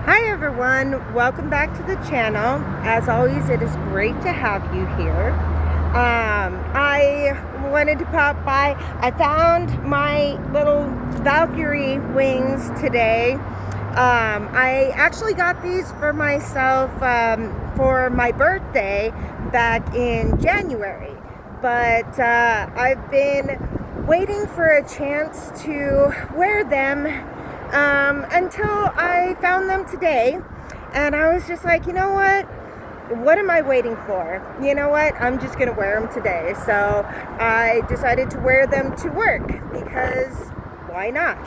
Hi everyone, welcome back to the channel. As always, it is great to have you here. I wanted to pop by. I found my little Valkyrie wings today. I actually got these for myself for my birthday back in January, but I've been waiting for a chance to wear them until I found them today, and I was just like, you know what am I waiting for? You know what, I'm just gonna wear them today. So I decided to wear them to work because why not,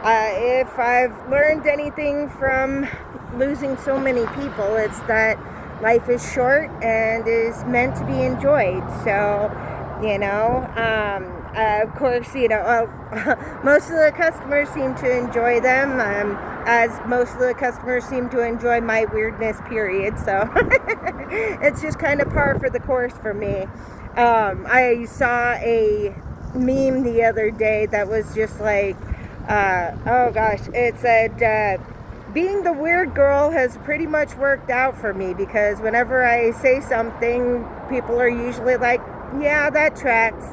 if I've learned anything from losing so many people, it's that life is short and is meant to be enjoyed. So of course, most of the customers seem to enjoy them, as most of the customers seem to enjoy my weirdness, period. So it's just kind of par for the course for me. I saw a meme the other day that was just like, oh gosh, it said, being the weird girl has pretty much worked out for me, because whenever I say something, people are usually like, yeah, that tracks.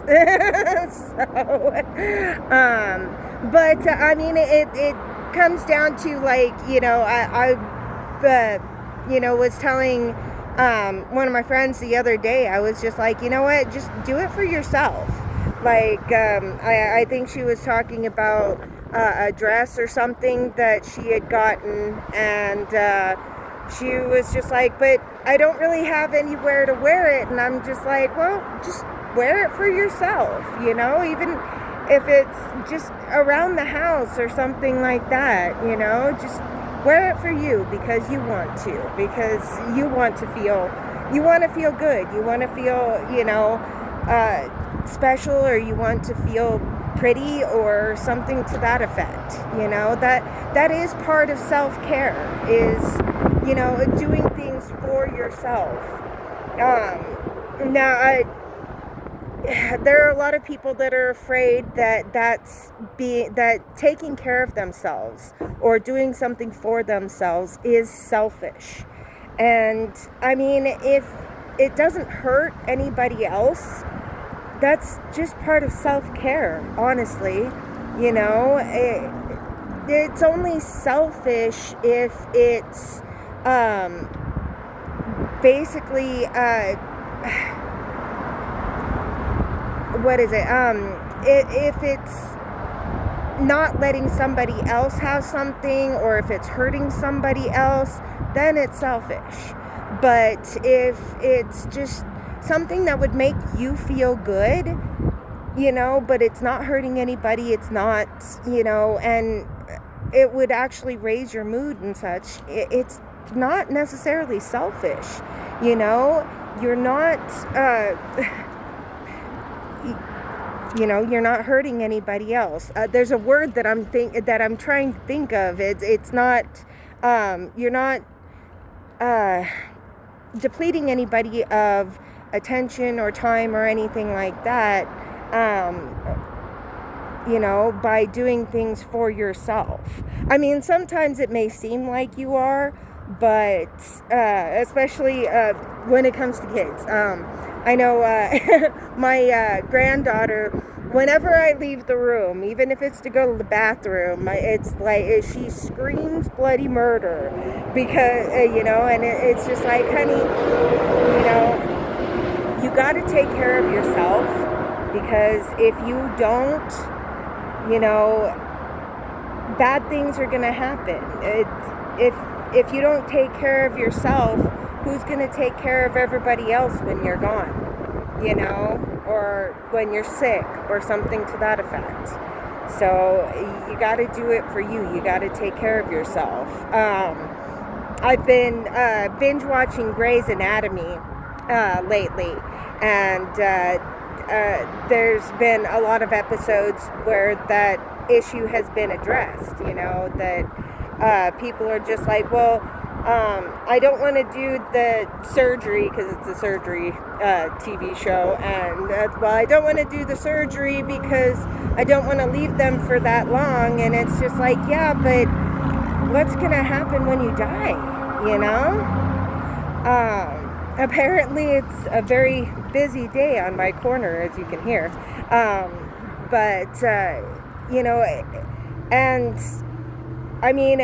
But I mean, it comes down to, like, I was telling one of my friends the other day, I was just like, you know what, just do it for yourself. Like, I think she was talking about a dress or something that she had gotten, and she was just like, but I don't really have anywhere to wear it. And I'm just like, well, just wear it for yourself, even if it's just around the house or something like that, just wear it for you, because you want to, because you want to feel good, you want to feel, special, or you want to feel pretty or something to that effect. That is part of self-care, is doing things for yourself. Now, there are a lot of people that are afraid that taking care of themselves or doing something for themselves is selfish. And I mean, if it doesn't hurt anybody else, that's just part of self-care, honestly. It's only selfish if it's basically what is it? If it's not letting somebody else have something, or if it's hurting somebody else, then it's selfish. But if it's just something that would make you feel good, but it's not hurting anybody, it's not, and it would actually raise your mood and such, it's not necessarily selfish. You're not you're not hurting anybody else. There's a word that I'm trying to think of. It's not, you're not depleting anybody of attention or time or anything like that, by doing things for yourself. I mean, sometimes it may seem like you are, but especially when it comes to kids. I know my granddaughter, whenever I leave the room, even if it's to go to the bathroom, it's like she screams bloody murder, because, and it's just like, honey, you got to take care of yourself, because if you don't, bad things are going to happen. If you don't take care of yourself, who's going to take care of everybody else when you're gone, or when you're sick or something to that effect? So you got to do it for you. You got to take care of yourself. I've been binge watching Grey's Anatomy lately, and there's been a lot of episodes where that issue has been addressed, that people are just like, well, I don't want to do the surgery because it's a surgery TV show, and I don't want to do the surgery because I don't want to leave them for that long. And it's just like, yeah, but what's gonna happen when you die? You know? Apparently, it's a very busy day on my corner, as you can hear. You know, and I mean,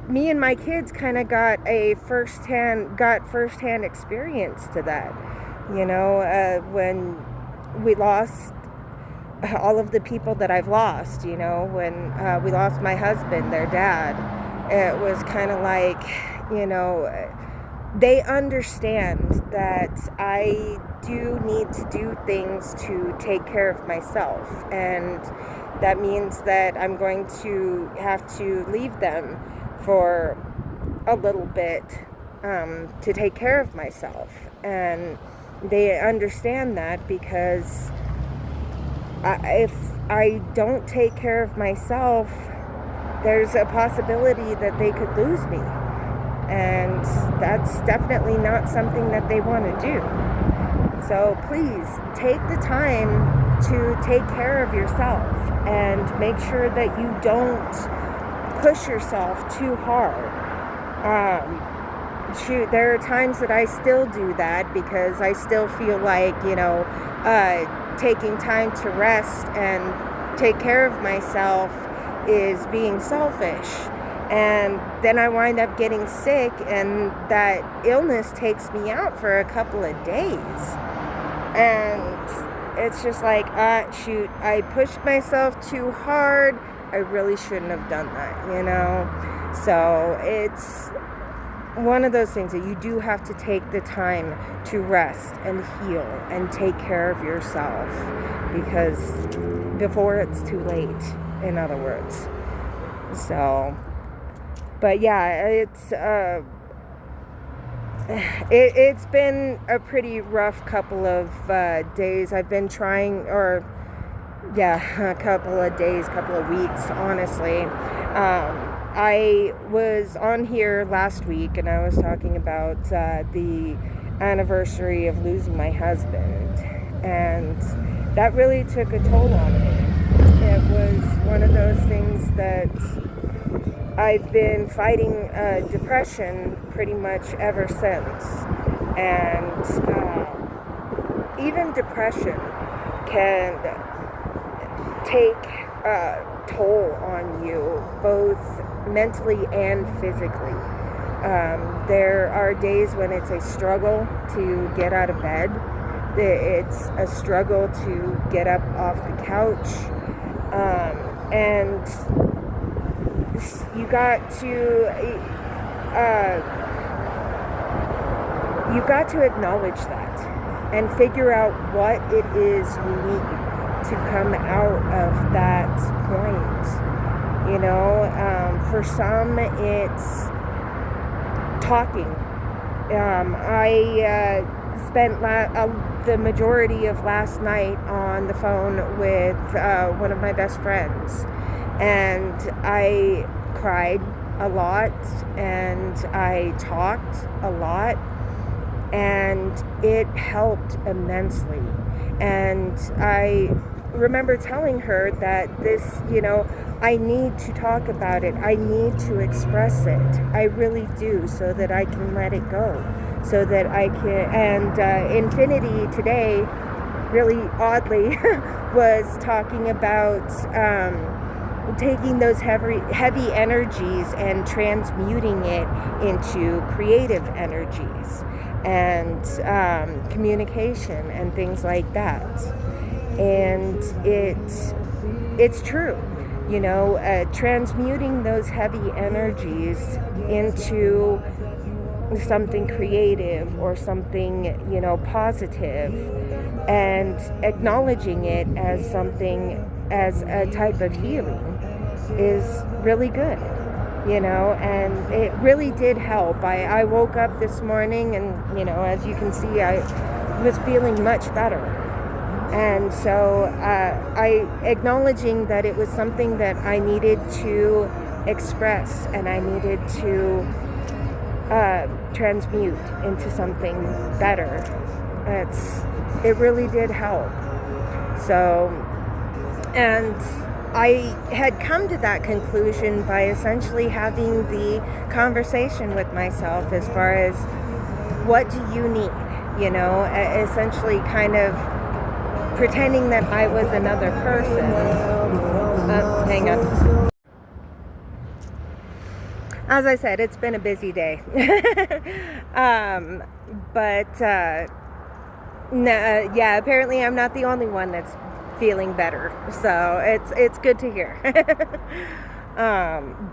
me and my kids kind of got firsthand experience to that. You know, when we lost all of the people that I've lost, you know, when we lost my husband, their dad, it was kind of like, you know, they understand that I do need to do things to take care of myself, and that means that I'm going to have to leave them for a little bit to take care of myself. And they understand that because if I don't take care of myself, there's a possibility that they could lose me. And that's definitely not something that they want to do. So please take the time to take care of yourself and make sure that you don't push yourself too hard. There are times that I still do that because I still feel like, you know, taking time to rest and take care of myself is being selfish. And then I wind up getting sick, and that illness takes me out for a couple of days. And it's just like, shoot, I pushed myself too hard. I really shouldn't have done that, you know? So it's one of those things that you do have to take the time to rest and heal and take care of yourself, because before it's too late, in other words. So, but yeah, it's been a pretty rough couple of days. I've been trying, a couple of days, couple of weeks, honestly. I was on here last week and I was talking about the anniversary of losing my husband, and that really took a toll on me. It was one of those things that I've been fighting depression pretty much ever since. And even depression can take a toll on you, both mentally and physically. There are days when it's a struggle to get out of bed. It's a struggle to get up off the couch. And you got to acknowledge that and figure out what it is you need to come out of that point. You know, for some it's talking. I spent the majority of last night on the phone with one of my best friends, and I cried a lot and I talked a lot, and it helped immensely. And I remember telling her that this, you know, I need to talk about it. I need to express it. I really do, so that I can let it go. So that I can, and Infinity today, really oddly, was talking about taking those heavy energies and transmuting it into creative energies and communication and things like that. And it's true, you know, transmuting those heavy energies into something creative or something, you know, positive, and acknowledging it as something, as a type of healing, is really good, you know. And it really did help. I woke up this morning and, you know, as you can see, I was feeling much better. And so acknowledging that it was something that I needed to express and I needed to transmute into something better. It really did help. So, and I had come to that conclusion by essentially having the conversation with myself as far as, what do you need? You know, essentially kind of pretending that I was another person. Hang on. As I said, it's been a busy day. But yeah, apparently I'm not the only one that's feeling better. So it's good to hear.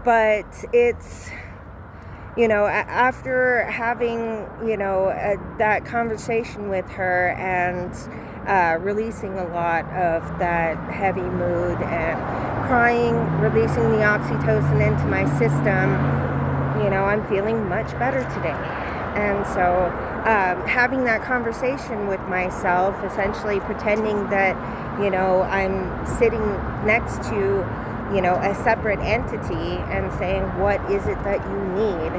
But it's, you know, after having, you know, that conversation with her and releasing a lot of that heavy mood and crying, releasing the oxytocin into my system, you know, I'm feeling much better today. And so having that conversation with myself, essentially pretending that, you know, I'm sitting next to, you know, a separate entity and saying, what is it that you need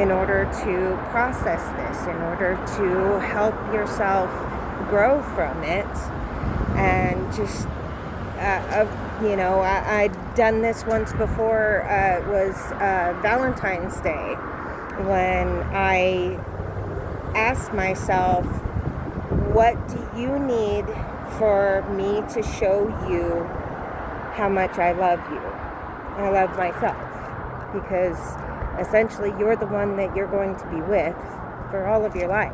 in order to process this, in order to help yourself grow from it. And just, you know, I'd done this once before. It was Valentine's Day, when I asked myself, what do you need for me to show you how much I love you? I love myself, because essentially you're the one that you're going to be with for all of your life.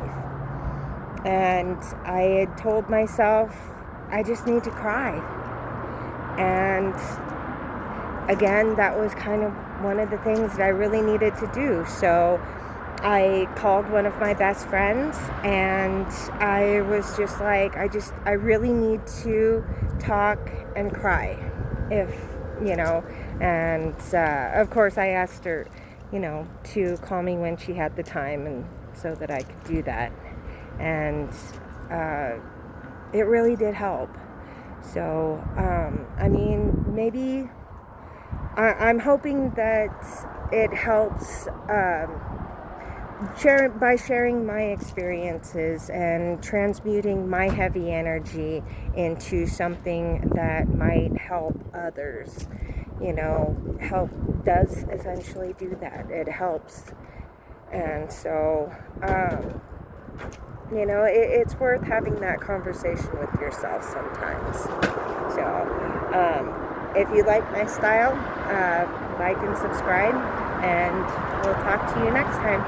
And I had told myself, I just need to cry. And again, that was kind of one of the things that I really needed to do. So I called one of my best friends, and I was just like, I really need to talk and cry, if, you know. And of course I asked her, you know, to call me when she had the time, and so that I could do that. And it really did help. So I mean, maybe I'm hoping that it helps by sharing my experiences and transmuting my heavy energy into something that might help others. You know, help does essentially do that. It helps. And so, you know, it's worth having that conversation with yourself sometimes. So, if you like my style, like and subscribe, and we'll talk to you next time.